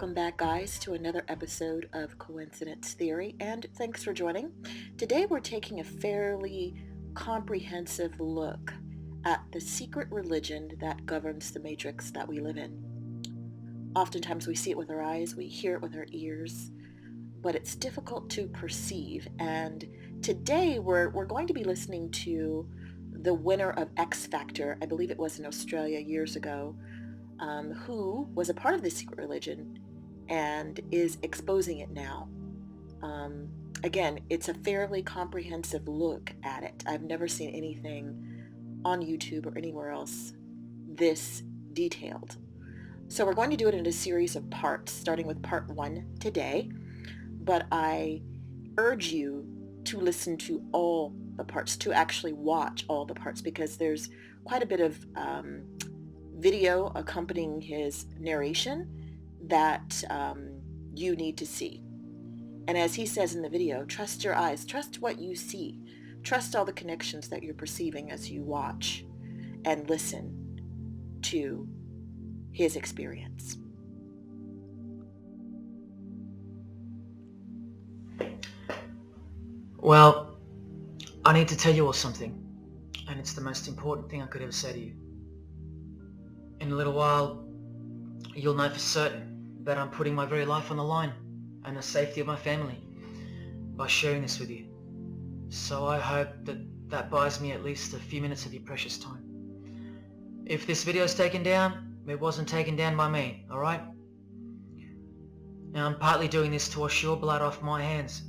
Welcome back, guys, to another episode of Coincidence Theory, and thanks for joining. Today we're taking a fairly comprehensive look at the secret religion that governs the matrix that we live in. Oftentimes we see it with our eyes, we hear it with our ears, but it's difficult to perceive. And today we're going to be listening to the winner of X Factor, I believe it was in Australia years ago, who was a part of this secret religion and is exposing it now. Again, it's a fairly comprehensive look at it. I've never seen anything on YouTube or anywhere else this detailed. So we're going to do it in a series of parts, starting with part 1 today. But I urge you to listen to all the parts, to actually watch all the parts, because there's quite a bit of video accompanying his narration that you need to see. And as he says in the video, trust your eyes, trust what you see, trust all the connections that you're perceiving as you watch and listen to his experience. Well, I need to tell you all something, and it's the most important thing I could ever say to you. In a little while, you'll know for certain that I'm putting my very life on the line and the safety of my family by sharing this with you. So I hope that buys me at least a few minutes of your precious time. If this video is taken down, it wasn't taken down by me, alright? Now I'm partly doing this to wash your blood off my hands,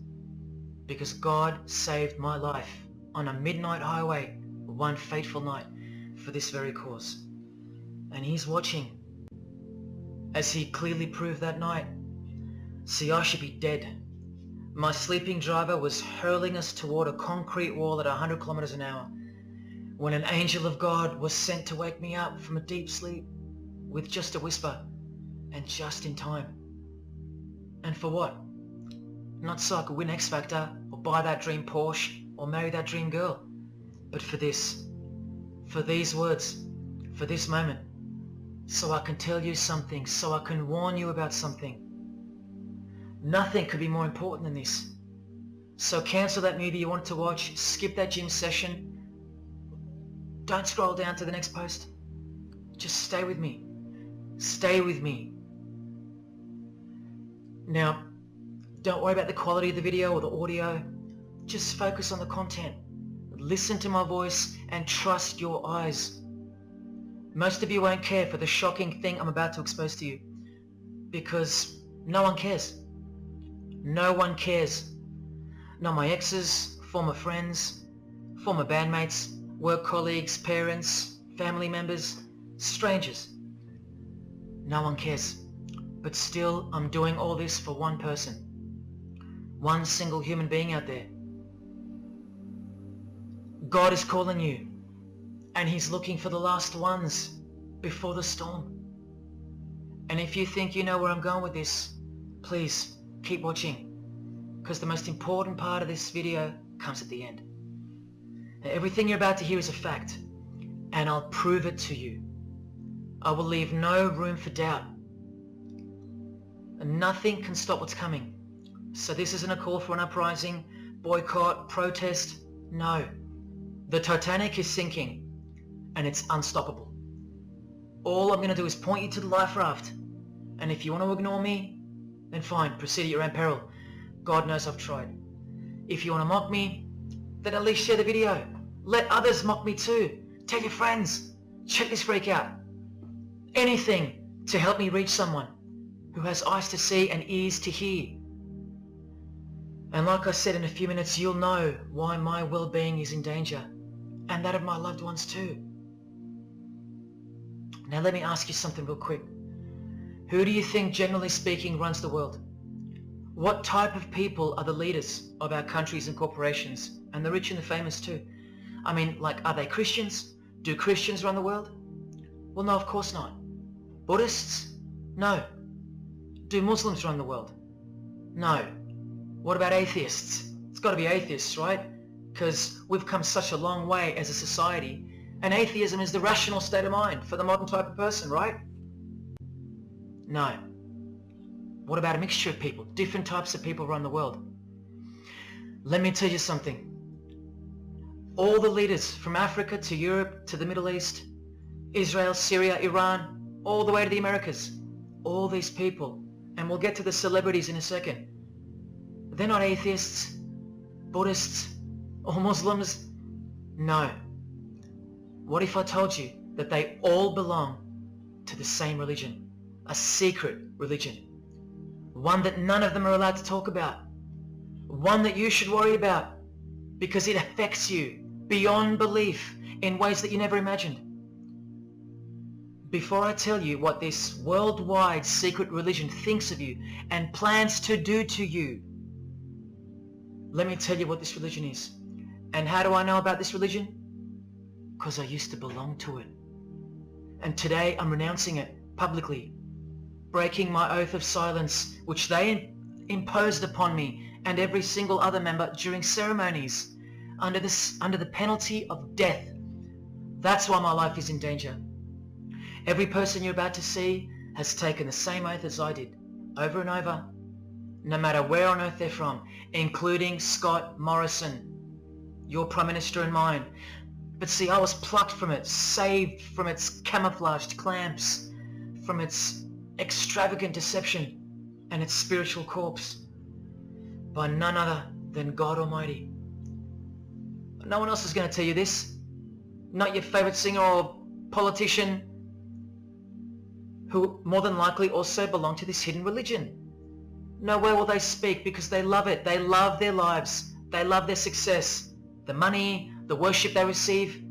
because God saved my life on a midnight highway one fateful night for this very cause. And he's watching, as he clearly proved that night. See, I should be dead. My sleeping driver was hurling us toward a concrete wall at 100 kilometers an hour when an angel of God was sent to wake me up from a deep sleep with just a whisper, and just in time. And for what? Not so I could win X Factor or buy that dream Porsche or marry that dream girl, but for this, for these words, for this moment, so I can tell you something, so I can warn you about something. Nothing could be more important than this. So cancel that movie you wanted to watch, skip that gym session. Don't scroll down to the next post. Just stay with me. Stay with me. Now, don't worry about the quality of the video or the audio. Just focus on the content. Listen to my voice and trust your eyes. Most of you won't care for the shocking thing I'm about to expose to you, because no one cares. No one cares. Not my exes, former friends, former bandmates, work colleagues, parents, family members, strangers. No one cares. But still, I'm doing all this for one person. One single human being out there. God is calling you, and he's looking for the last ones before the storm. And if you think you know where I'm going with this, please keep watching, because the most important part of this video comes at the end. Now, everything you're about to hear is a fact, and I'll prove it to you. I will leave no room for doubt. And nothing can stop what's coming. So this isn't a call for an uprising, boycott, protest. No. The Titanic is sinking, and it's unstoppable. All I'm going to do is point you to the life raft. And if you want to ignore me, then fine, proceed at your own peril. God knows I've tried. If you want to mock me, then at least share the video. Let others mock me too. Tell your friends. Check this freak out. Anything to help me reach someone who has eyes to see and ears to hear. And like I said, in a few minutes, you'll know why my well-being is in danger, and that of my loved ones too. Now let me ask you something real quick. Who do you think, generally speaking, runs the world? What type of people are the leaders of our countries and corporations, and the rich and the famous too? I mean, like, are they Christians? Do Christians run the world? Well, no, of course not. Buddhists? No. Do Muslims run the world? No. What about atheists? It's got to be atheists, right? Because we've come such a long way as a society, and atheism is the rational state of mind for the modern type of person, right? No. What about a mixture of people? Different types of people around the world. Let me tell you something. All the leaders from Africa to Europe to the Middle East, Israel, Syria, Iran, all the way to the Americas, all these people, and we'll get to the celebrities in a second, they're not atheists, Buddhists, or Muslims. No. What if I told you that they all belong to the same religion, a secret religion, one that none of them are allowed to talk about, one that you should worry about because it affects you beyond belief in ways that you never imagined? Before I tell you what this worldwide secret religion thinks of you and plans to do to you, let me tell you what this religion is. And how do I know about this religion? Because I used to belong to it. And today I'm renouncing it publicly, breaking my oath of silence, which they imposed upon me and every single other member during ceremonies under the penalty of death. That's why my life is in danger. Every person you're about to see has taken the same oath as I did, over and over, no matter where on earth they're from, including Scott Morrison, your Prime Minister and mine. But see, I was plucked from it, saved from its camouflaged clamps, from its extravagant deception and its spiritual corpse, by none other than God Almighty. No one else is going to tell you this. Not your favorite singer or politician, who more than likely also belong to this hidden religion. Nowhere will they speak because they love it. They love their lives. They love their success, the money, the worship they receive.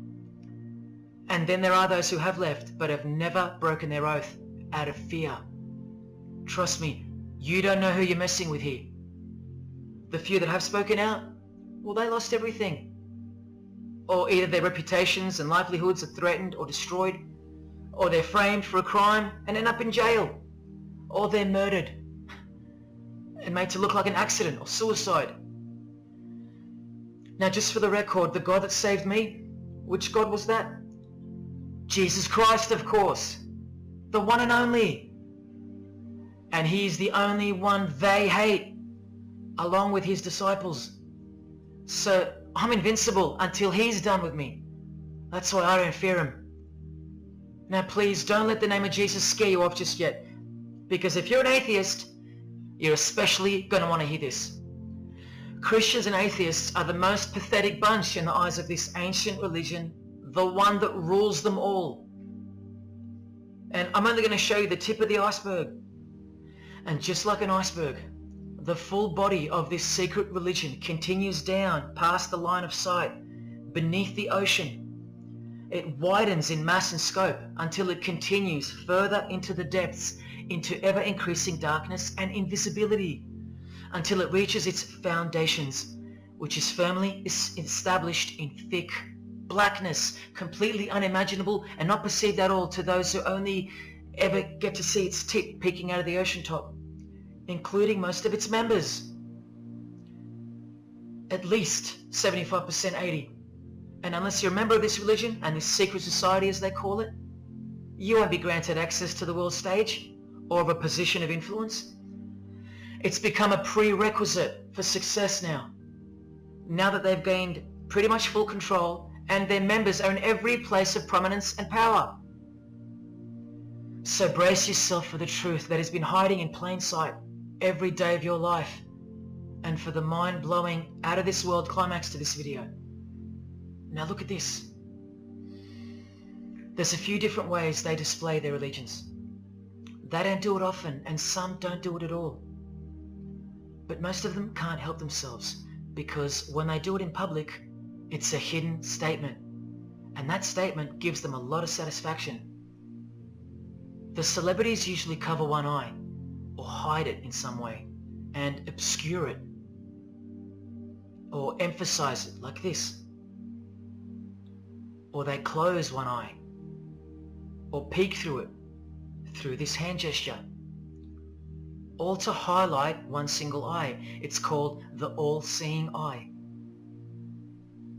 And then there are those who have left but have never broken their oath out of fear. Trust me, you don't know who you're messing with here. The few that have spoken out, well, they lost everything. Or either their reputations and livelihoods are threatened or destroyed, or they're framed for a crime and end up in jail, or they're murdered and made to look like an accident or suicide. Now, just for the record, the God that saved me, which God was that? Jesus Christ, of course, the one and only. And he's the only one they hate, along with his disciples. So I'm invincible until he's done with me. That's why I don't fear him. Now please don't let the name of Jesus scare you off just yet, because if you're an atheist, you're especially going to want to hear this. Christians and atheists are the most pathetic bunch in the eyes of this ancient religion, the one that rules them all. And I'm only going to show you the tip of the iceberg. And just like an iceberg, the full body of this secret religion continues down past the line of sight, beneath the ocean. It widens in mass and scope until it continues further into the depths, into ever-increasing darkness and invisibility, until it reaches its foundations, which is firmly established in thick blackness, completely unimaginable and not perceived at all to those who only ever get to see its tip peeking out of the ocean top, including most of its members. At least 75%, 80%. And unless you're a member of this religion and this secret society as they call it, you won't be granted access to the world stage or of a position of influence. It's become a prerequisite for success now that they've gained pretty much full control and their members are in every place of prominence and power. So brace yourself for the truth that has been hiding in plain sight every day of your life, and for the mind-blowing, out-of-this-world climax to this video. Now look at this. There's a few different ways they display their allegiance. They don't do it often, and some don't do it at all. But most of them can't help themselves, because when they do it in public, it's a hidden statement, and that statement gives them a lot of satisfaction. The celebrities usually cover one eye, or hide it in some way, and obscure it, or emphasize it like this. Or they close one eye, or peek through it, through this hand gesture, all to highlight one single eye. It's called the all-seeing eye.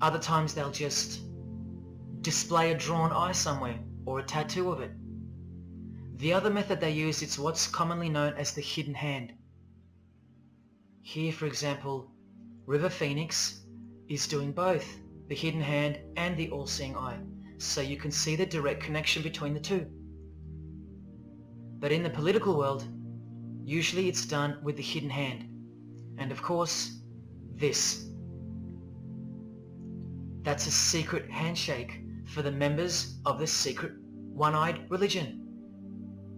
Other times they'll just display a drawn eye somewhere, or a tattoo of it. The other method they use is what's commonly known as the hidden hand. Here, for example, River Phoenix is doing both the hidden hand and the all-seeing eye, so you can see the direct connection between the two. But in the political world, usually it's done with the hidden hand. And of course, this. That's a secret handshake for the members of the secret one-eyed religion.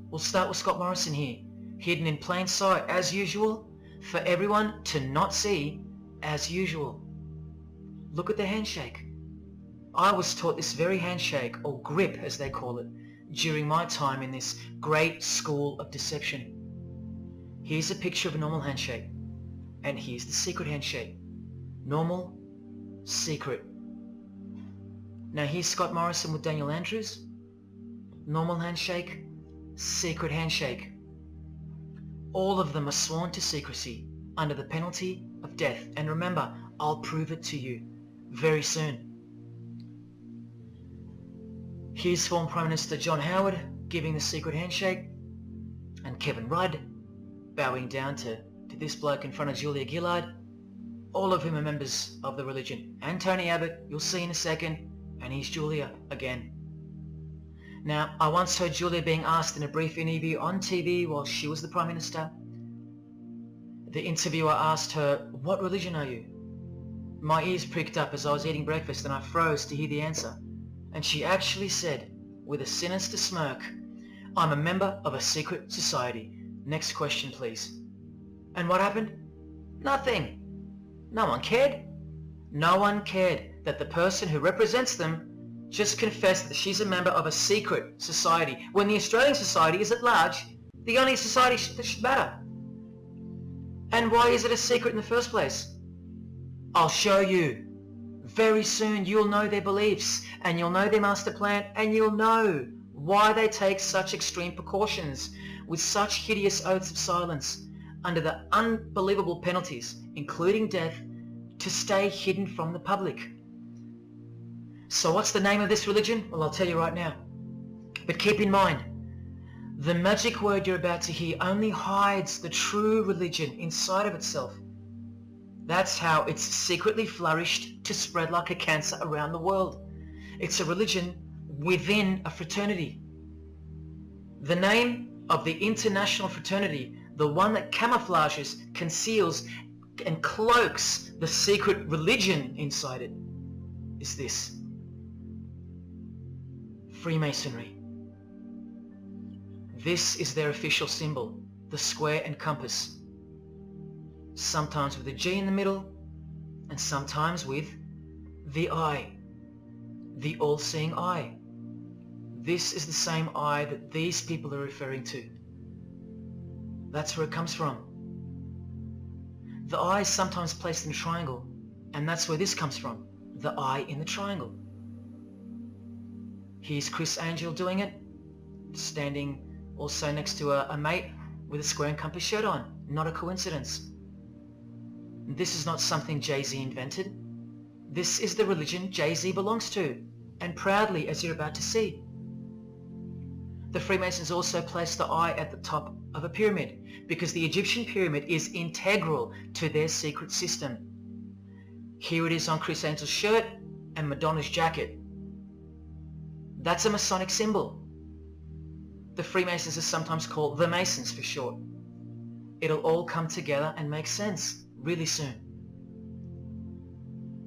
We'll start with Scott Morrison here, hidden in plain sight as usual, for everyone to not see as usual. Look at the handshake. I was taught this very handshake, or grip as they call it, during my time in this great school of deception. Here's a picture of a normal handshake, and here's the secret handshake. Normal, secret. Now here's Scott Morrison with Daniel Andrews. Normal handshake, secret handshake. All of them are sworn to secrecy under the penalty of death. And remember, I'll prove it to you very soon. Here's former Prime Minister John Howard giving the secret handshake, and Kevin Rudd bowing down to this bloke in front of Julia Gillard, all of whom are members of the religion. And Tony Abbott, you'll see in a second, and he's Julia again. Now, I once heard Julia being asked in a brief interview on TV while she was the Prime Minister. The interviewer asked her, "What religion are you?" My ears pricked up as I was eating breakfast and I froze to hear the answer. And she actually said, with a sinister smirk, "I'm a member of a secret society. Next question, please." And what happened? Nothing. No one cared. No one cared that the person who represents them just confessed that she's a member of a secret society, when the Australian society is at large the only society that should matter. And why is it a secret in the first place? I'll show you. Very soon you'll know their beliefs, and you'll know their master plan, and you'll know why they take such extreme precautions with such hideous oaths of silence under the unbelievable penalties, including death, to stay hidden from the public. So what's the name of this religion? Well, I'll tell you right now. But keep in mind, the magic word you're about to hear only hides the true religion inside of itself. That's how it's secretly flourished to spread like a cancer around the world. It's a religion within a fraternity. The name of the international fraternity, the one that camouflages, conceals, and cloaks the secret religion inside it, is this: Freemasonry. This is their official symbol, the square and compass. Sometimes with a G in the middle, and sometimes with the eye, the all-seeing eye. This is the same eye that these people are referring to. That's where it comes from. The eye is sometimes placed in a triangle, and that's where this comes from, the eye in the triangle. Here's Chris Angel doing it, standing also next to a mate with a square and compass shirt on. Not a coincidence. This is not something Jay-Z invented. This is the religion Jay-Z belongs to, and proudly, as you're about to see. The Freemasons also place the eye at the top of a pyramid, because the Egyptian pyramid is integral to their secret system. Here it is on Chris Angel's shirt and Madonna's jacket. That's a Masonic symbol. The Freemasons are sometimes called the Masons for short. It'll all come together and make sense really soon.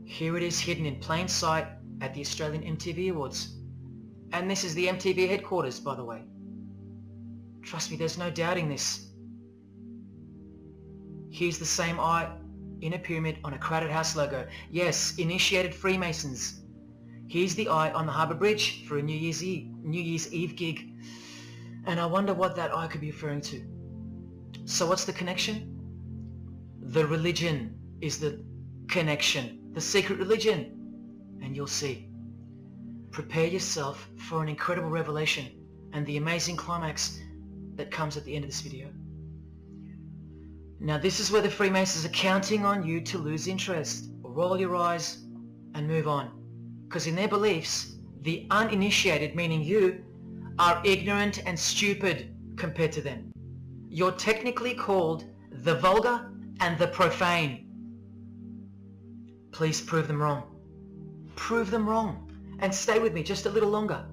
Here it is hidden in plain sight at the Australian MTV Awards. And this is the MTV headquarters, by the way. Trust me, there's no doubting this. Here's the same eye in a pyramid on a crowded house logo. Yes, initiated Freemasons. Here's the eye on the Harbour Bridge for a New Year's Eve gig. And I wonder what that eye could be referring to. So what's the connection? The religion is the connection, the secret religion. And you'll see. Prepare yourself for an incredible revelation and the amazing climax that comes at the end of this video. Now this is where the Freemasons are counting on you to lose interest, or roll your eyes and move on. Because in their beliefs, the uninitiated, meaning you, are ignorant and stupid compared to them. You're technically called the vulgar and the profane. Please prove them wrong. Prove them wrong. And stay with me just a little longer.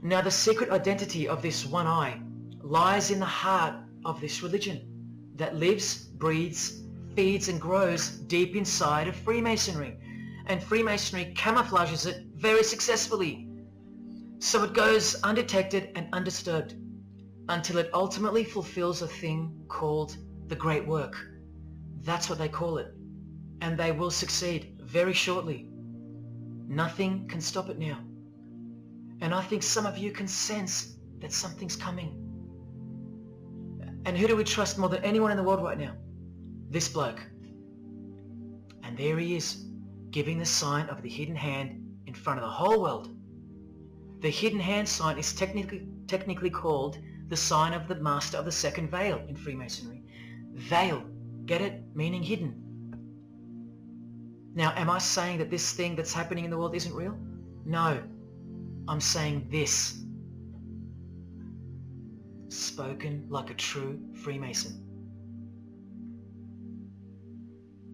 Now, the secret identity of this one eye lies in the heart of this religion that lives, breathes, feeds and grows deep inside of Freemasonry. And Freemasonry camouflages it very successfully. So it goes undetected and undisturbed until it ultimately fulfills a thing called the Great Work. That's what they call it. And they will succeed very shortly. Nothing can stop it now. And I think some of you can sense that something's coming. And who do we trust more than anyone in the world right now? This bloke. And there he is, giving the sign of the hidden hand in front of the whole world. The hidden hand sign is technically called the sign of the master of the second veil in Freemasonry. Veil, get it? Meaning hidden. Now, am I saying that this thing that's happening in the world isn't real? No. I'm saying this. Spoken like a true Freemason.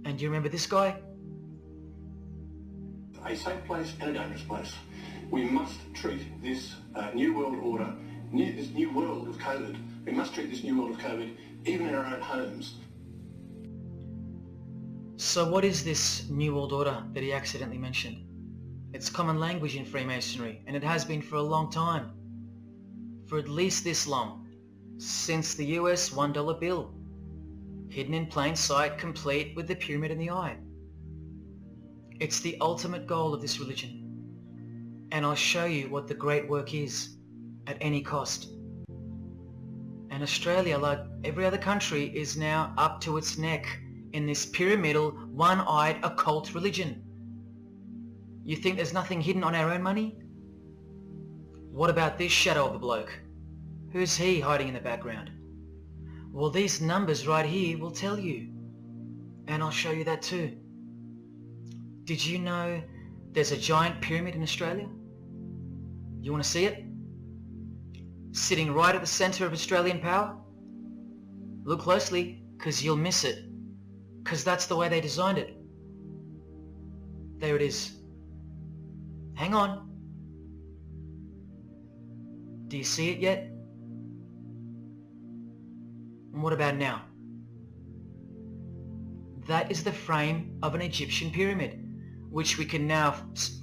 And you remember this guy? A safe place and a dangerous place. We must treat this new world order, this new world of COVID, we must treat this new world of COVID even in our own homes. So what is this New World Order that he accidentally mentioned? It's common language in Freemasonry, and it has been for a long time. For at least this long. Since the US $1 bill. Hidden in plain sight, complete with the pyramid in the eye. It's the ultimate goal of this religion. And I'll show you what the great work is, at any cost. And Australia, like every other country, is now up to its neck in this pyramidal, one-eyed occult religion. You think there's nothing hidden on our own money? What about this shadow of a bloke? Who's he hiding in the background? Well, these numbers right here will tell you. And I'll show you that too. Did you know there's a giant pyramid in Australia? You want to see it? Sitting right at the centre of Australian power? Look closely, because you'll miss it. Because that's the way they designed it. There it is. Hang on. Do you see it yet? And what about now? That is the frame of an Egyptian pyramid, which we can now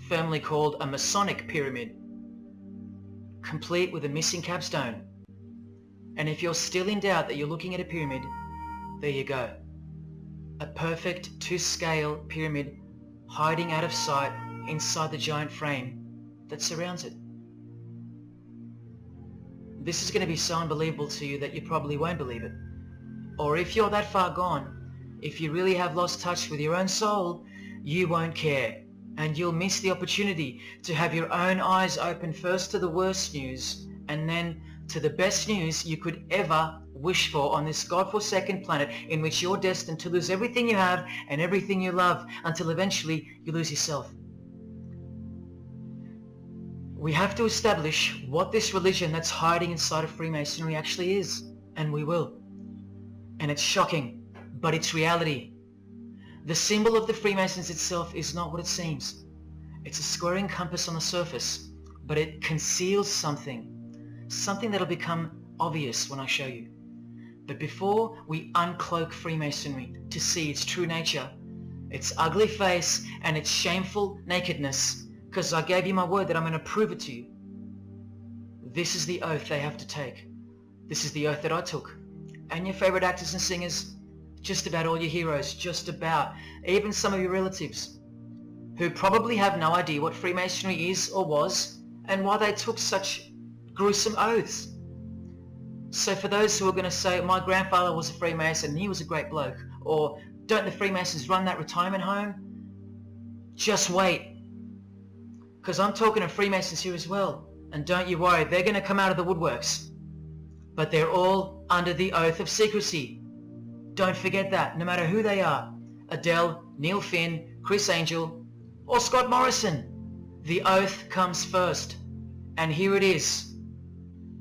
firmly call a Masonic pyramid, complete with a missing capstone. And if you're still in doubt that you're looking at a pyramid, there you go. A perfect to-scale pyramid hiding out of sight inside the giant frame that surrounds it. This is going to be so unbelievable to you that you probably won't believe it. Or if you're that far gone, if you really have lost touch with your own soul, you won't care. And you'll miss the opportunity to have your own eyes open first to the worst news and then to the best news you could ever wish for on this godforsaken planet in which you're destined to lose everything you have and everything you love until eventually you lose yourself. We have to establish what this religion that's hiding inside of Freemasonry actually is, and we will. And it's shocking, but it's reality. The symbol of the Freemasons itself is not what it seems. It's a squaring compass on the surface, but it conceals something that'll become obvious when I show you. But before we uncloak Freemasonry to see its true nature, its ugly face and its shameful nakedness, because I gave you my word that I'm going to prove it to you. This is the oath they have to take. This is the oath that I took. And your favorite actors and singers, just about all your heroes, just about, even some of your relatives, who probably have no idea what Freemasonry is or was, and why they took such gruesome oaths. So for those who are going to say, my grandfather was a Freemason and he was a great bloke, or don't the Freemasons run that retirement home? Just wait. Because I'm talking to Freemasons here as well. And don't you worry, they're going to come out of the woodworks. But they're all under the oath of secrecy. Don't forget that, no matter who they are. Adele, Neil Finn, Chris Angel, or Scott Morrison. The oath comes first. And here it is.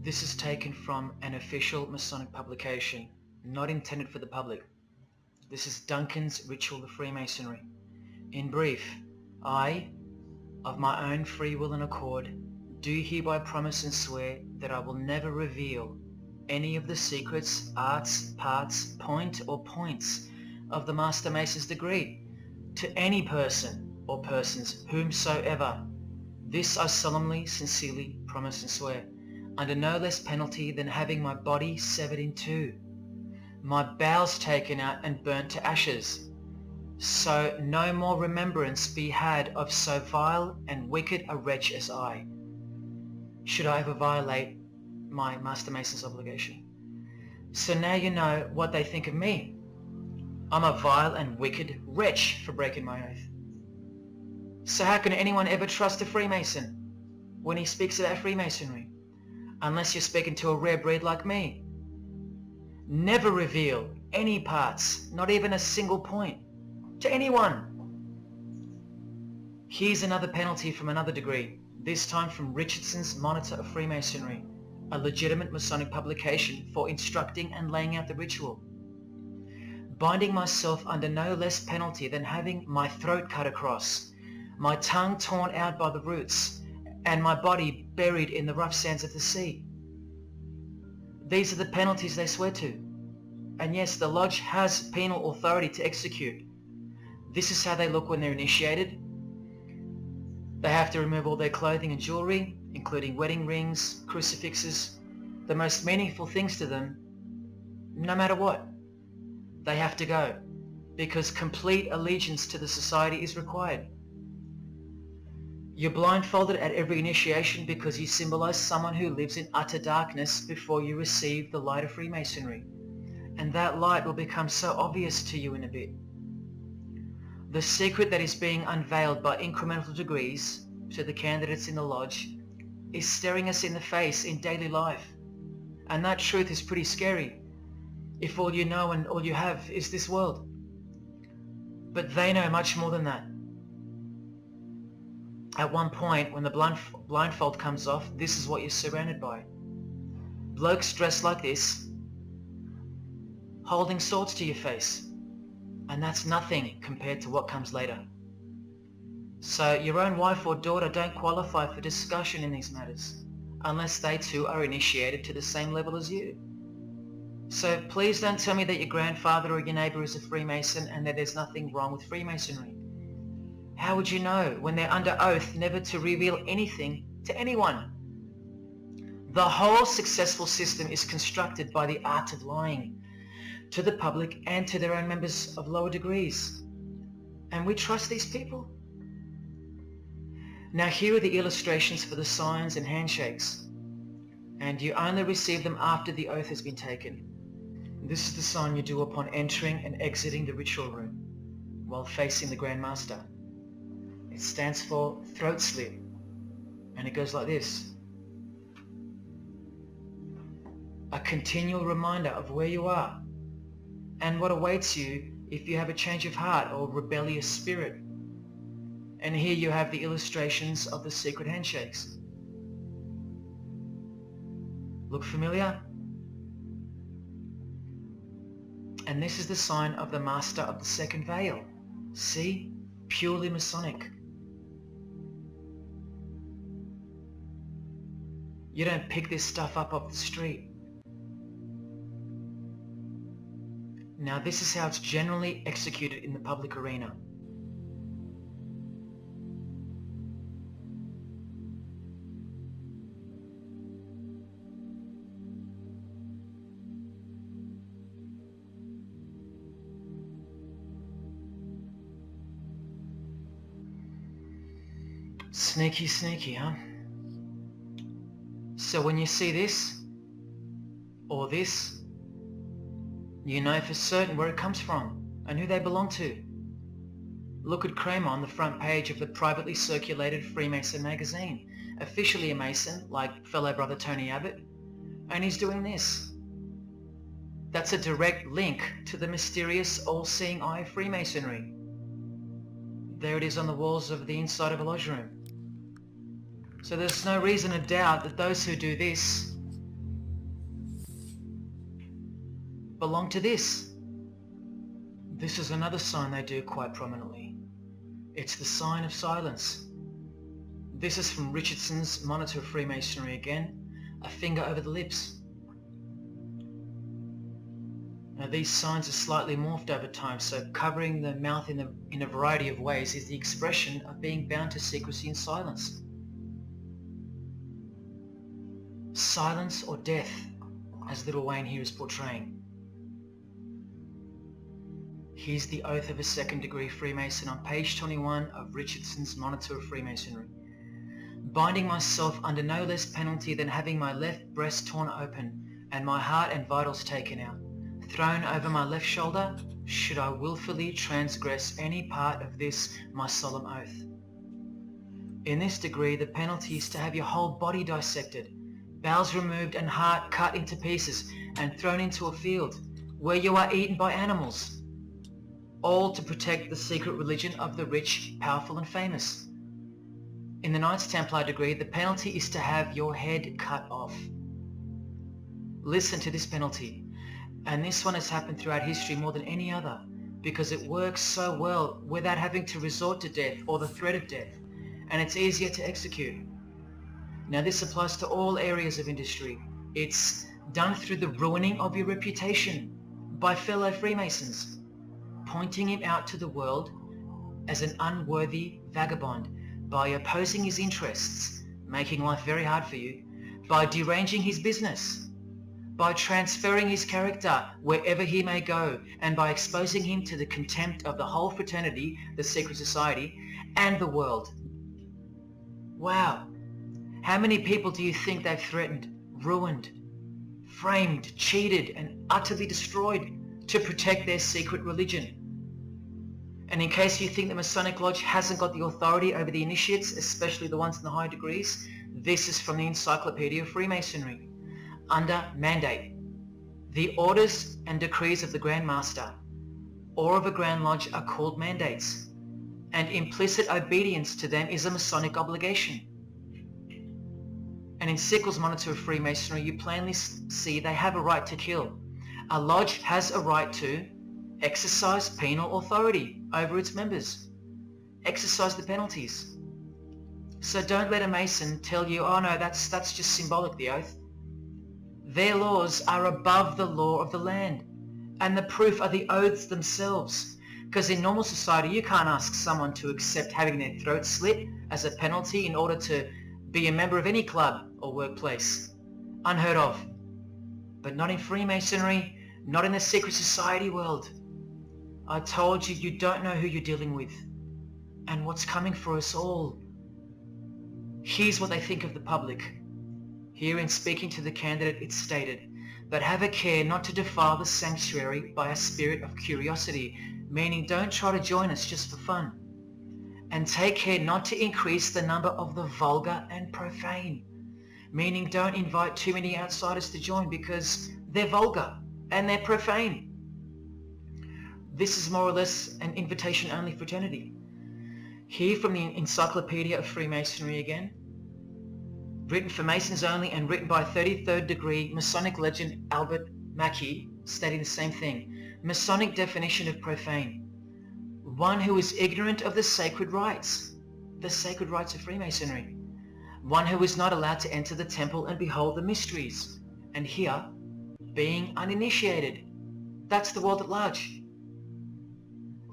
This is taken from an official Masonic publication, not intended for the public. This is Duncan's Ritual of Freemasonry. In brief, I, of my own free will and accord, do hereby promise and swear that I will never reveal any of the secrets, arts, parts, point or points of the Master Mason's degree to any person or persons whomsoever. This I solemnly, sincerely promise and swear, under no less penalty than having my body severed in two, my bowels taken out and burnt to ashes, so no more remembrance be had of so vile and wicked a wretch as I, should I ever violate my Master Mason's obligation. So now you know what they think of me. I'm a vile and wicked wretch for breaking my oath. So how can anyone ever trust a Freemason when he speaks about Freemasonry? Unless you're speaking to a rare breed like me. Never reveal any parts, not even a single point, to anyone. Here's another penalty from another degree, this time from Richardson's Monitor of Freemasonry, a legitimate Masonic publication for instructing and laying out the ritual. Binding myself under no less penalty than having my throat cut across, my tongue torn out by the roots, and my body buried in the rough sands of the sea. These are the penalties they swear to. And yes, the lodge has penal authority to execute. This is how they look when they're initiated. They have to remove all their clothing and jewelry, including wedding rings, crucifixes, the most meaningful things to them, no matter what. They have to go, because complete allegiance to the society is required. You're blindfolded at every initiation because you symbolize someone who lives in utter darkness before you receive the light of Freemasonry. And that light will become so obvious to you in a bit. The secret that is being unveiled by incremental degrees to the candidates in the lodge is staring us in the face in daily life. And that truth is pretty scary if all you know and all you have is this world. But they know much more than that. At one point, when the blindfold comes off, this is what you're surrounded by. Blokes dressed like this, holding swords to your face. And that's nothing compared to what comes later. So your own wife or daughter don't qualify for discussion in these matters, unless they too are initiated to the same level as you. So please don't tell me that your grandfather or your neighbour is a Freemason and that there's nothing wrong with Freemasonry. How would you know when they're under oath never to reveal anything to anyone? The whole successful system is constructed by the art of lying to the public and to their own members of lower degrees. And we trust these people? Now here are the illustrations for the signs and handshakes. And you only receive them after the oath has been taken. This is the sign you do upon entering and exiting the ritual room while facing the Grand Master. It stands for throat slit, and it goes like this. A continual reminder of where you are and what awaits you if you have a change of heart or rebellious spirit. And here you have the illustrations of the secret handshakes. Look familiar? And this is the sign of the Master of the Second Veil. See? Purely Masonic. You don't pick this stuff up off the street. Now this is how it's generally executed in the public arena. Sneaky, sneaky, huh? So when you see this, or this, you know for certain where it comes from and who they belong to. Look at Kramer on the front page of the privately circulated Freemason magazine, officially a Mason like fellow brother Tony Abbott, and he's doing this. That's a direct link to the mysterious all-seeing eye of Freemasonry. There it is on the walls of the inside of a lodge room. So there's no reason to doubt that those who do this belong to this. This is another sign they do quite prominently. It's the sign of silence. This is from Richardson's Monitor of Freemasonry again, a finger over the lips. Now these signs are slightly morphed over time, so covering the mouth in a variety of ways is the expression of being bound to secrecy and silence. Silence or death, as Little Wayne here is portraying. Here's the oath of a second degree Freemason on page 21 of Richardson's Monitor of Freemasonry. Binding myself under no less penalty than having my left breast torn open and my heart and vitals taken out, thrown over my left shoulder, should I willfully transgress any part of this my solemn oath. In this degree, the penalty is to have your whole body dissected, bowels removed and heart cut into pieces and thrown into a field where you are eaten by animals, all to protect the secret religion of the rich, powerful and famous. In the Knights Templar degree, the penalty is to have your head cut off. Listen to this penalty, and this one has happened throughout history more than any other, because it works so well without having to resort to death or the threat of death, and it's easier to execute. Now this applies to all areas of industry. It's done through the ruining of your reputation by fellow Freemasons, pointing him out to the world as an unworthy vagabond, by opposing his interests, making life very hard for you, by deranging his business, by transferring his character wherever he may go, and by exposing him to the contempt of the whole fraternity, the secret society, and the world. Wow! How many people do you think they've threatened, ruined, framed, cheated, and utterly destroyed to protect their secret religion? And in case you think the Masonic Lodge hasn't got the authority over the initiates, especially the ones in the high degrees, this is from the Encyclopedia of Freemasonry. Under mandate, the orders and decrees of the Grand Master or of a Grand Lodge are called mandates, and implicit obedience to them is a Masonic obligation. And in Sickles' Monitor of Freemasonry, you plainly see they have a right to kill. A lodge has a right to exercise penal authority over its members. Exercise the penalties. So don't let a Mason tell you, oh no, that's just symbolic, the oath. Their laws are above the law of the land, and the proof are the oaths themselves. Because in normal society, you can't ask someone to accept having their throat slit as a penalty in order to be a member of any club or workplace. Unheard of. But not in Freemasonry, not in the secret society world. I told you, you don't know who you're dealing with and what's coming for us all. Here's what they think of the public. Here in speaking to the candidate, it's stated, but have a care not to defile the sanctuary by a spirit of curiosity, meaning don't try to join us just for fun. And take care not to increase the number of the vulgar and profane, meaning don't invite too many outsiders to join because they're vulgar and they're profane. This is more or less an invitation-only fraternity. Here from the Encyclopedia of Freemasonry again, written for Masons only and written by 33rd degree Masonic legend Albert Mackey, stating the same thing. Masonic definition of profane. One who is ignorant of the sacred rites of Freemasonry. One who is not allowed to enter the temple and behold the mysteries. And here, being uninitiated. That's the world at large.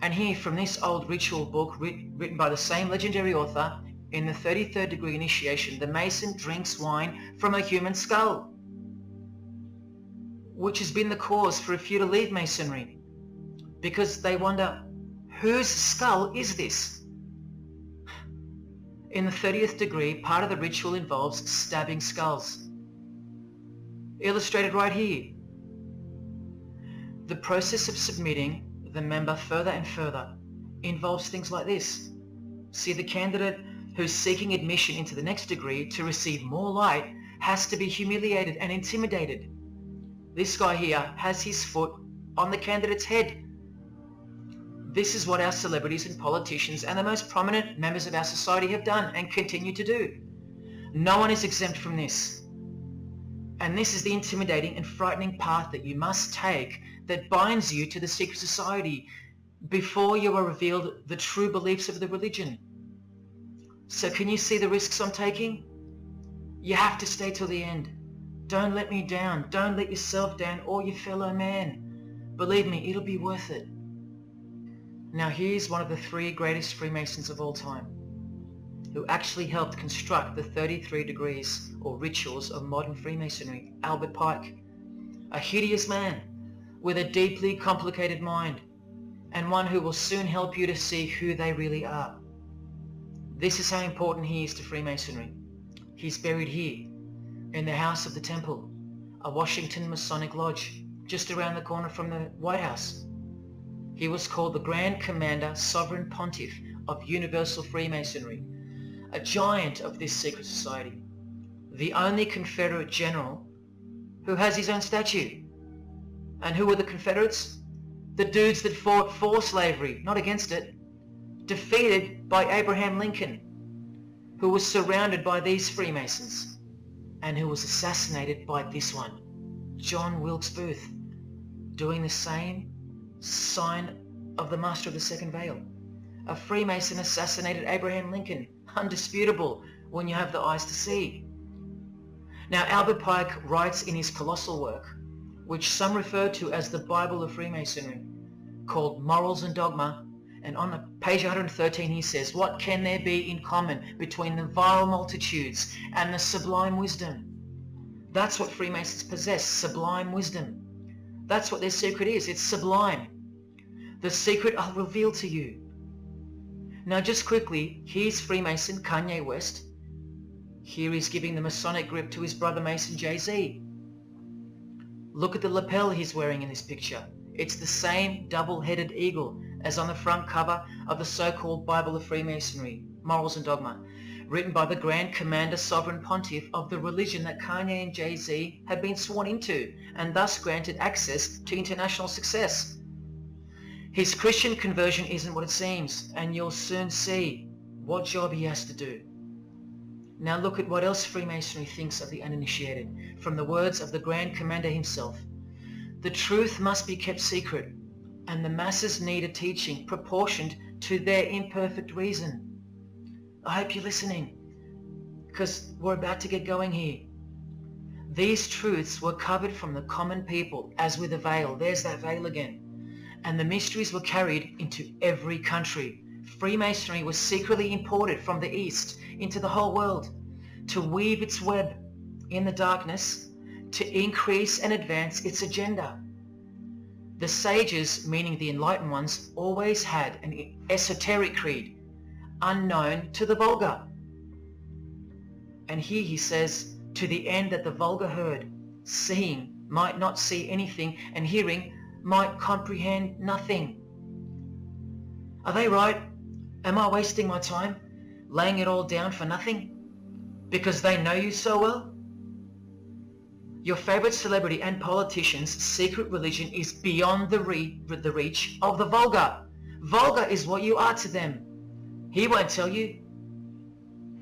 And here from this old ritual book written by the same legendary author, in the 33rd degree initiation, the Mason drinks wine from a human skull, which has been the cause for a few to leave Masonry, because they wonder, whose skull is this? In the 30th degree, part of the ritual involves stabbing skulls. Illustrated right here. The process of submitting the member further and further involves things like this. See, the candidate who's seeking admission into the next degree to receive more light has to be humiliated and intimidated. This guy here has his foot on the candidate's head. This is what our celebrities and politicians and the most prominent members of our society have done and continue to do. No one is exempt from this. And this is the intimidating and frightening path that you must take that binds you to the secret society before you are revealed the true beliefs of the religion. So can you see the risks I'm taking? You have to stay till the end. Don't let me down. Don't let yourself down or your fellow man. Believe me, it'll be worth it. Now here's one of the 3 greatest Freemasons of all time, who actually helped construct the 33 degrees or rituals of modern Freemasonry. Albert Pike, a hideous man with a deeply complicated mind, and one who will soon help you to see who they really are. This is how important he is to Freemasonry. He's buried here, in the House of the Temple, a Washington Masonic Lodge, just around the corner from the White House. He was called the Grand Commander Sovereign Pontiff of Universal Freemasonry, a giant of this secret society, the only Confederate general who has his own statue. And who were the Confederates? The dudes that fought for slavery, not against it, defeated by Abraham Lincoln, who was surrounded by these Freemasons, and who was assassinated by this one, John Wilkes Booth, doing the same sign of the Master of the Second Veil. A Freemason assassinated Abraham Lincoln, undisputable when you have the eyes to see. Now Albert Pike writes in his colossal work, which some refer to as the Bible of Freemasonry, called Morals and Dogma, and on page 113 he says, what can there be in common between the vile multitudes and the sublime wisdom? That's what Freemasons possess, sublime wisdom. That's what their secret is, it's sublime. The secret I'll reveal to you. Now just quickly, here's Freemason Kanye West. Here he's giving the Masonic grip to his brother Mason Jay-Z. Look at the lapel he's wearing in this picture. It's the same double-headed eagle as on the front cover of the so-called Bible of Freemasonry, Morals and Dogma, written by the Grand Commander Sovereign Pontiff of the religion that Kanye and Jay-Z had been sworn into, and thus granted access to international success. His Christian conversion isn't what it seems, and you'll soon see what job he has to do. Now look at what else Freemasonry thinks of the uninitiated, from the words of the Grand Commander himself. The truth must be kept secret, and the masses need a teaching proportioned to their imperfect reason. I hope you're listening, because we're about to get going here. These truths were covered from the common people, as with a veil. There's that veil again. And the mysteries were carried into every country. Freemasonry was secretly imported from the East into the whole world to weave its web in the darkness to increase and advance its agenda. The sages, meaning the enlightened ones, always had an esoteric creed, unknown to the vulgar. And here he says, to the end that the vulgar herd, seeing, might not see anything, and hearing, might comprehend nothing. Are they right? Am I wasting my time, laying it all down for nothing? Because they know you so well? Your favorite celebrity and politician's secret religion is beyond the reach of the vulgar. Vulgar is what you are to them. He won't tell you.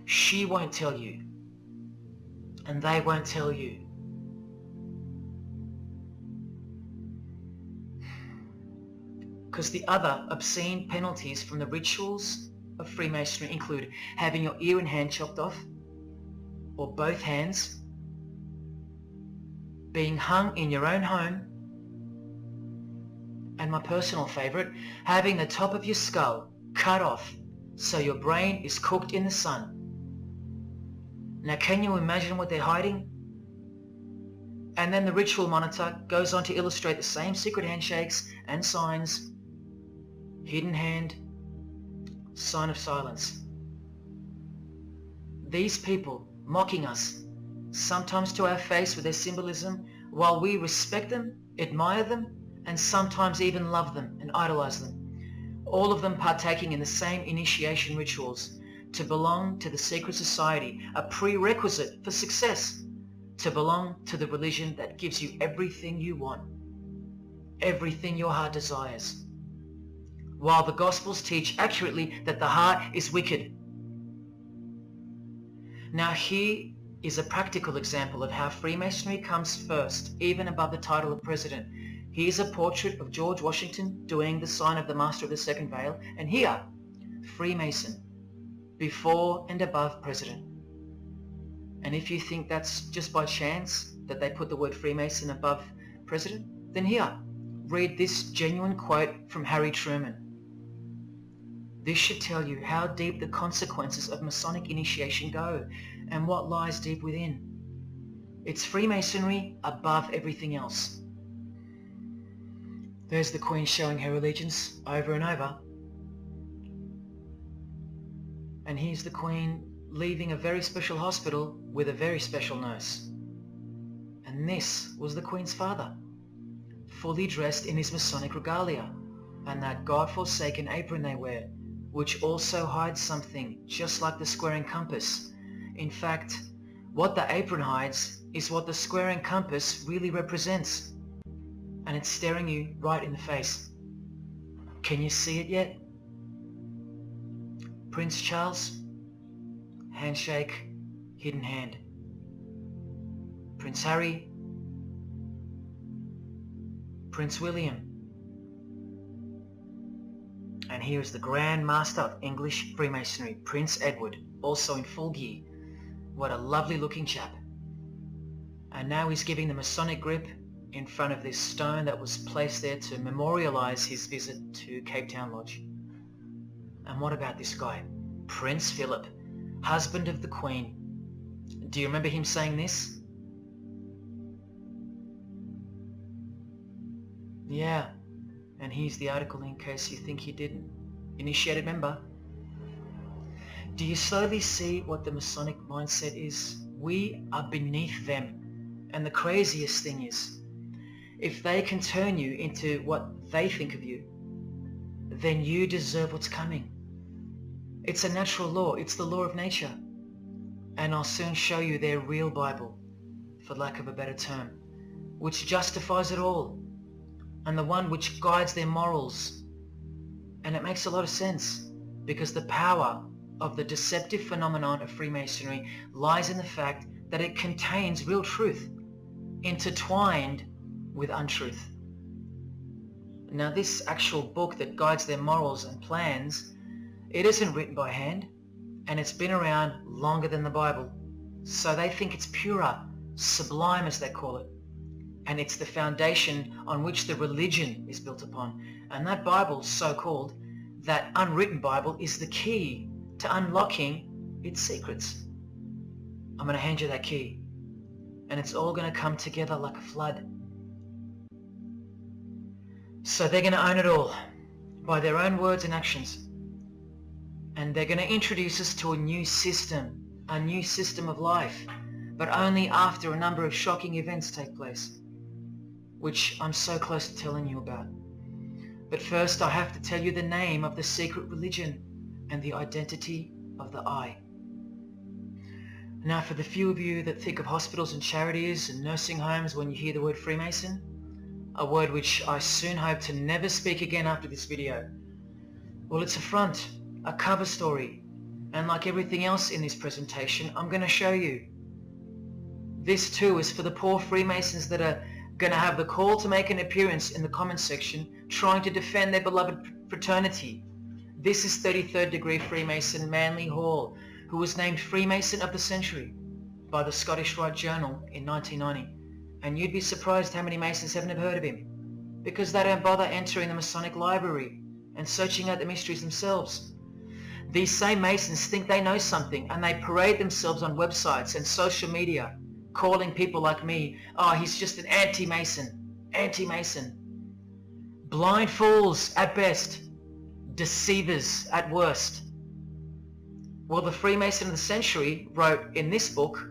She won't tell you. And they won't tell you. Because the other obscene penalties from the rituals of Freemasonry include having your ear and hand chopped off, or both hands, being hung in your own home, and my personal favourite, having the top of your skull cut off so your brain is cooked in the sun. Now can you imagine what they're hiding? And then the ritual monitor goes on to illustrate the same secret handshakes and signs. Hidden hand, sign of silence. These people mocking us, sometimes to our face with their symbolism, while we respect them, admire them, and sometimes even love them and idolize them. All of them partaking in the same initiation rituals. To belong to the secret society, a prerequisite for success. To belong to the religion that gives you everything you want, everything your heart desires. While the Gospels teach accurately that the heart is wicked. Now here is a practical example of how Freemasonry comes first, even above the title of president. Here's a portrait of George Washington doing the sign of the Master of the Second Veil, and here, Freemason, before and above president. And if you think that's just by chance that they put the word Freemason above president, then here, read this genuine quote from Harry Truman. This should tell you how deep the consequences of Masonic initiation go and what lies deep within. It's Freemasonry above everything else. There's the Queen showing her allegiance over and over. And here's the Queen leaving a very special hospital with a very special nurse. And this was the Queen's father, fully dressed in his Masonic regalia and that God-forsaken apron they wear, which also hides something, just like the square and compass. In fact, what the apron hides is what the square and compass really represents. And it's staring you right in the face. Can you see it yet? Prince Charles, handshake, hidden hand. Prince Harry, Prince William. And here is the Grand Master of English Freemasonry, Prince Edward, also in full gear. What a lovely looking chap. And now he's giving the Masonic grip in front of this stone that was placed there to memorialize his visit to Cape Town Lodge. And what about this guy? Prince Philip, husband of the Queen. Do you remember him saying this? Yeah, and here's the article in case you think he didn't. Initiated member. Do you slowly see what the Masonic mindset is? We are beneath them. And the craziest thing is, if they can turn you into what they think of you, then you deserve what's coming. It's a natural law. It's the law of nature. And I'll soon show you their real Bible, for lack of a better term, which justifies it all, and the one which guides their morals. And it makes a lot of sense, because the power of the deceptive phenomenon of Freemasonry lies in the fact that it contains real truth, intertwined with untruth. Now this actual book that guides their morals and plans, it isn't written by hand, and it's been around longer than the Bible. So they think it's purer, sublime as they call it. And it's the foundation on which the religion is built upon. And that Bible, so-called, that unwritten Bible, is the key to unlocking its secrets. I'm going to hand you that key, and it's all going to come together like a flood. So they're going to own it all, by their own words and actions. And they're going to introduce us to a new system of life, but only after a number of shocking events take place, which I'm so close to telling you about. But first I have to tell you the name of the secret religion and the identity of the I. Now for the few of you that think of hospitals and charities and nursing homes when you hear the word Freemason, a word which I soon hope to never speak again after this video, well, it's a front, a cover story, and like everything else in this presentation, I'm going to show you. This too is for the poor Freemasons that are going to have the call to make an appearance in the comments section trying to defend their beloved fraternity. This is 33rd degree Freemason Manly Hall, who was named Freemason of the Century by the Scottish Rite Journal in 1990. And you'd be surprised how many Masons have never heard of him, because they don't bother entering the Masonic library and searching out the mysteries themselves. These same Masons think they know something, and they parade themselves on websites and social media, calling people like me, oh, he's just an anti-Mason, anti-Mason. Blind fools at best, deceivers at worst. Well, the Freemason of the Century wrote in this book,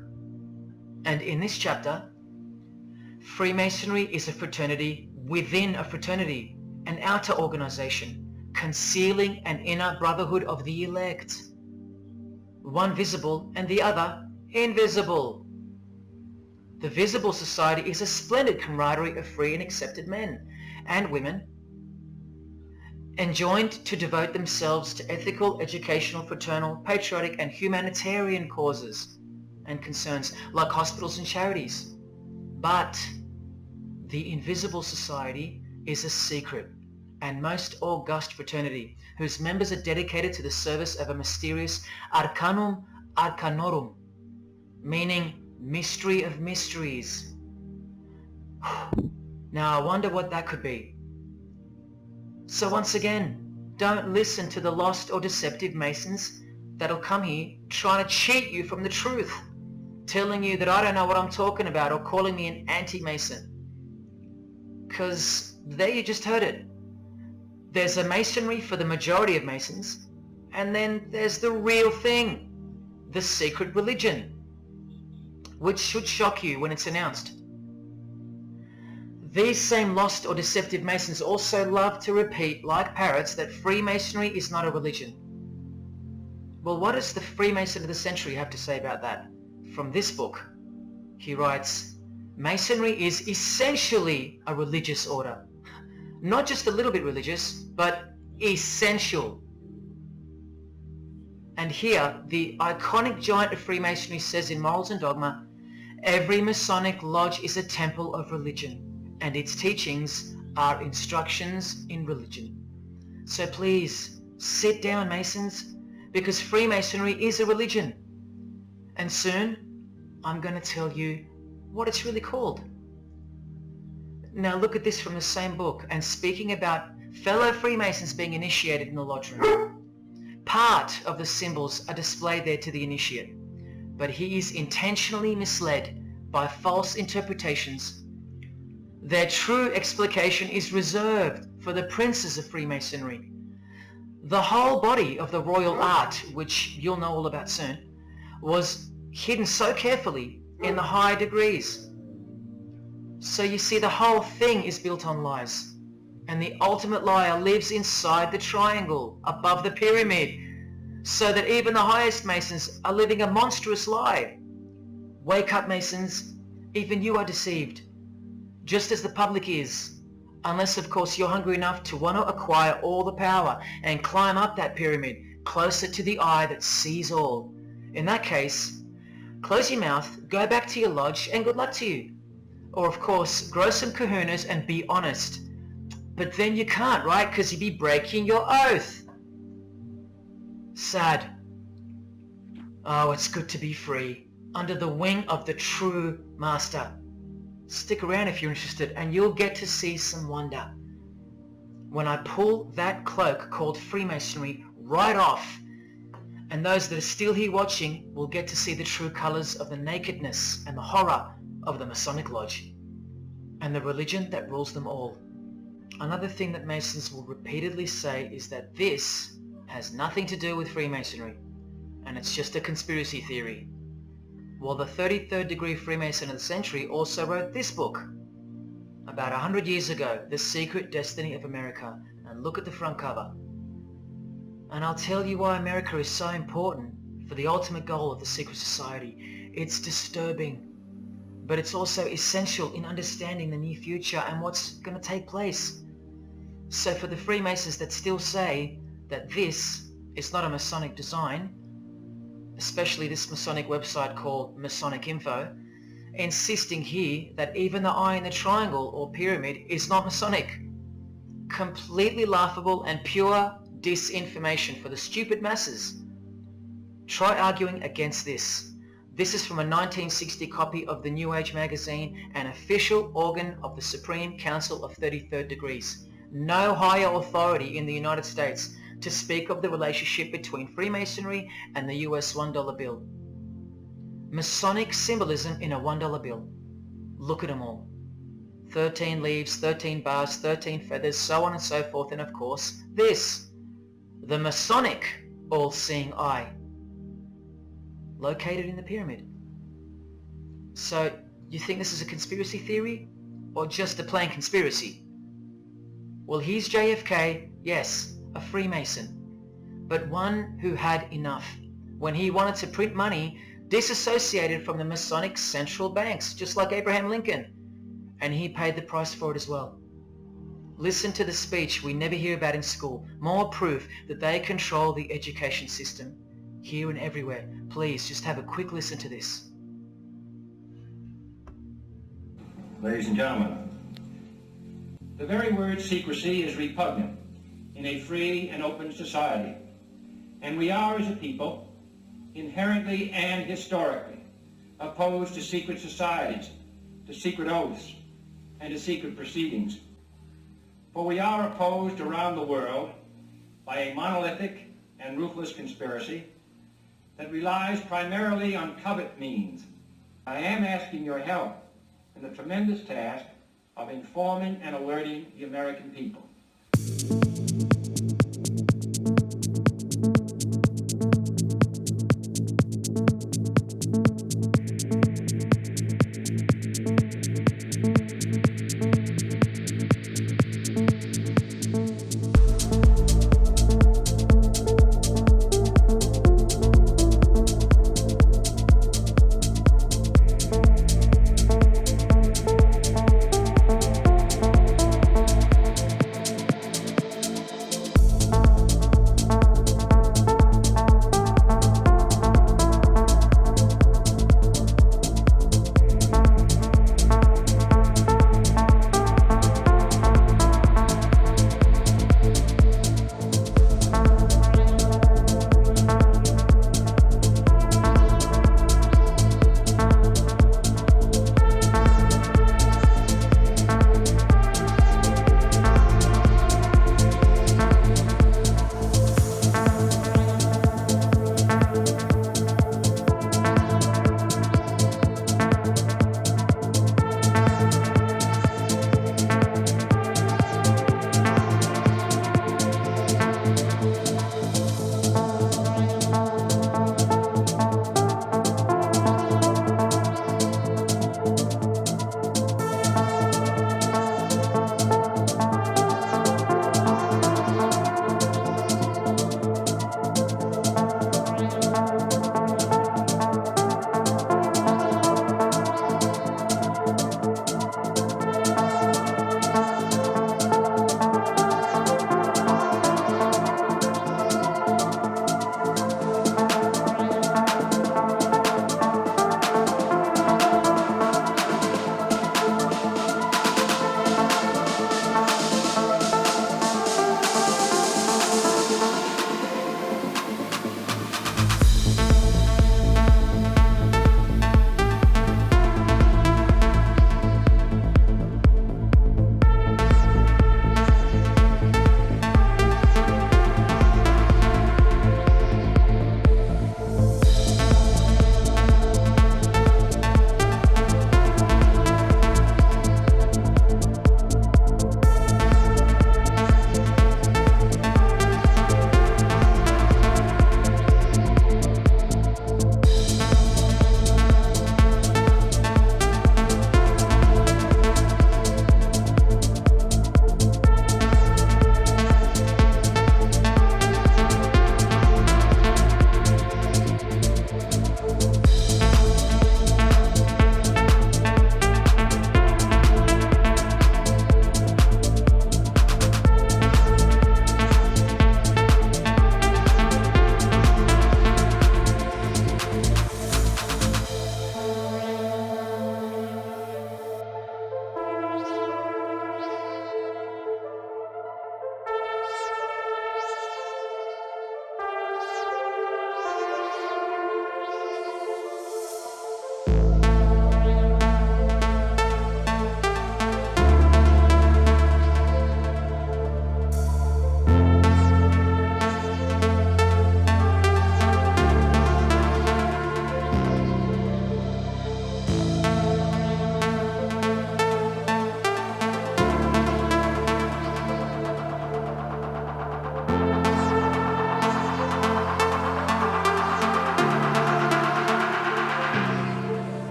and in this chapter, Freemasonry is a fraternity within a fraternity, an outer organization, concealing an inner brotherhood of the elect. One visible and the other invisible. The visible society is a splendid camaraderie of free and accepted men and women, enjoined to devote themselves to ethical, educational, fraternal, patriotic and humanitarian causes. and concerns like hospitals and charities. But the invisible society is a secret and most august fraternity whose members are dedicated to the service of a mysterious arcanum arcanorum, meaning mystery of mysteries. Now I wonder what that could be. So once again, don't listen to the lost or deceptive Masons that'll come here trying to cheat you from the truth, telling you that I don't know what I'm talking about or calling me an anti-Mason. Because there you just heard it. There's a Masonry for the majority of Masons, and then there's the real thing, the secret religion, which should shock you when it's announced. These same lost or deceptive Masons also love to repeat, like parrots, that Freemasonry is not a religion. Well, what does the Freemason of the century have to say about that? From this book, he writes, Masonry is essentially a religious order. Not just a little bit religious, but essential. And here, the iconic giant of Freemasonry says in Morals and Dogma, every Masonic lodge is a temple of religion, and its teachings are instructions in religion. So please, sit down, Masons, because Freemasonry is a religion. And soon, I'm going to tell you what it's really called. Now look at this from the same book, and speaking about fellow Freemasons being initiated in the lodge room. Part of the symbols are displayed there to the initiate, but he is intentionally misled by false interpretations. Their true explication is reserved for the princes of Freemasonry. The whole body of the royal art, which you'll know all about soon, was hidden so carefully in the higher degrees. So you see, the whole thing is built on lies, and the ultimate liar lives inside the triangle above the pyramid, so that even the highest Masons are living a monstrous lie. Wake up, Masons, even you are deceived, just as the public is, unless of course you're hungry enough to want to acquire all the power and climb up that pyramid closer to the eye that sees all. In that case, close your mouth, go back to your lodge, and good luck to you. Or of course, grow some kahunas and be honest. But then you can't, right? Because you'd be breaking your oath. Sad. Oh, it's good to be free, under the wing of the true master. Stick around if you're interested, and you'll get to see some wonder. When I pull that cloak called Freemasonry right off, and those that are still here watching will get to see the true colours of the nakedness and the horror of the Masonic Lodge, and the religion that rules them all. Another thing that Masons will repeatedly say is that this has nothing to do with Freemasonry, and it's just a conspiracy theory. Well, the 33rd degree Freemason of the century also wrote this book, about 100 years ago, The Secret Destiny of America, and look at the front cover. And I'll tell you why America is so important for the ultimate goal of the secret society. It's disturbing, but it's also essential in understanding the near future and what's going to take place. So for the Freemasons that still say that this is not a Masonic design, especially this Masonic website called Masonic Info, insisting here that even the eye in the triangle or pyramid is not Masonic. Completely laughable and pure disinformation for the stupid masses. Try arguing against this. This is from a 1960 copy of the New Age magazine, an official organ of the Supreme Council of 33rd Degrees. No higher authority in the United States to speak of the relationship between Freemasonry and the US $1 bill. Masonic symbolism in a $1 bill. Look at them all. 13 leaves, 13 bars, 13 feathers, so on and so forth, and of course, this. The Masonic all-seeing eye. Located in the pyramid. So, you think this is a conspiracy theory? Or just a plain conspiracy? Well, here's JFK, yes, a Freemason, but one who had enough when he wanted to print money disassociated from the Masonic central banks, just like Abraham Lincoln, and he paid the price for it as well. Listen to the speech we never hear about in school, more proof that they control the education system, here and everywhere. Please, just have a quick listen to this. ladies and gentlemen. The very word secrecy is repugnant in a free and open society, and we are, as a people, inherently and historically opposed to secret societies, to secret oaths, and to secret proceedings. For we are opposed around the world by a monolithic and ruthless conspiracy that relies primarily on covert means. I am asking your help in the tremendous task of informing and alerting the American people.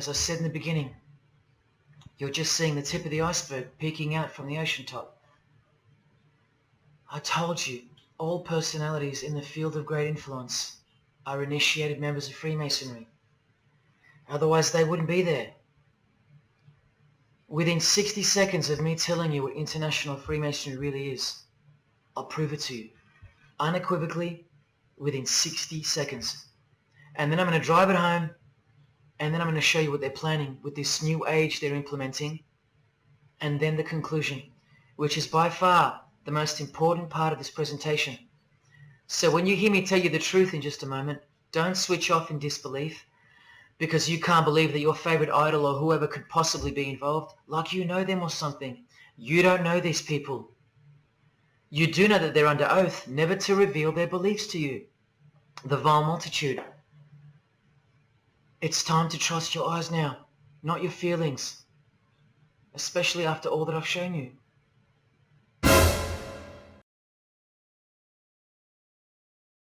as I said in the beginning, you're just seeing the tip of the iceberg peeking out from the ocean top. I told you, all personalities in the field of great influence are initiated members of Freemasonry. Otherwise they wouldn't be there. Within 60 seconds of me telling you what international Freemasonry really is, I'll prove it to you. Unequivocally, within 60 seconds. And then I'm going to drive it home, and then I'm going to show you what they're planning with this new age they're implementing, and then the conclusion, which is by far the most important part of this presentation. So when you hear me tell you the truth in just a moment, don't switch off in disbelief because you can't believe that your favorite idol or whoever could possibly be involved, like you know them or something. You don't know these people. You do know that they're under oath never to reveal their beliefs to you. The vile multitude. It's time to trust your eyes now, not your feelings, especially after all that I've shown you.